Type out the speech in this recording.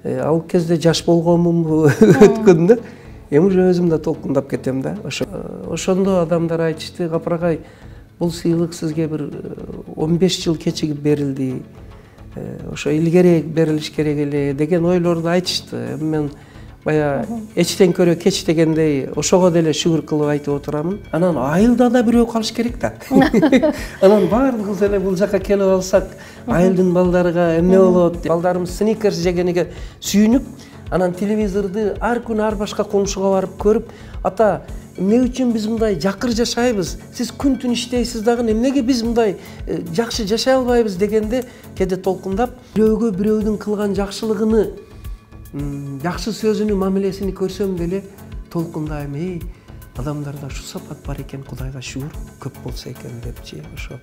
Ал кезде жаш болгонмунбу өткөн да. Эми уже өзүм да толкундап кетем да. Ошондо адамдар айтышты, Капырагай, бул сыйлык сизге бир 15 жыл кечигип берилди. Ошо илгерээк берилиш керек эле деген ойлорду айтышты. Мен бая эчтен көрө кеч дегендей ошого деле шүгүр кылып айтып отурамын. Анан айылда да бирөө калыш керек да. Анан баардыгыбыз эле бул жака келип алсак, айылдын балдарыга эмне болот? Балдарымыз сникерс жегениге сүйүнүп, анан телевизорду ар күнү ар башка коңшуга барып көрүп, ата, эмне үчүн биз мындай жакыр жашайбыз? Сиз күн түн иштейсиз дагы, эмнеге биз мындай жакшы жашай албайбыз дегенде кээде толкундап, бирөөгө бирөөнүн кылган жакшылыгыны, жакшы сөзүнү, мамилесини көрсөм деле толкундайм. Адамдарда ушу сапат бар экен, Кудайга шүгүр, көп болсо экен депчи ошо.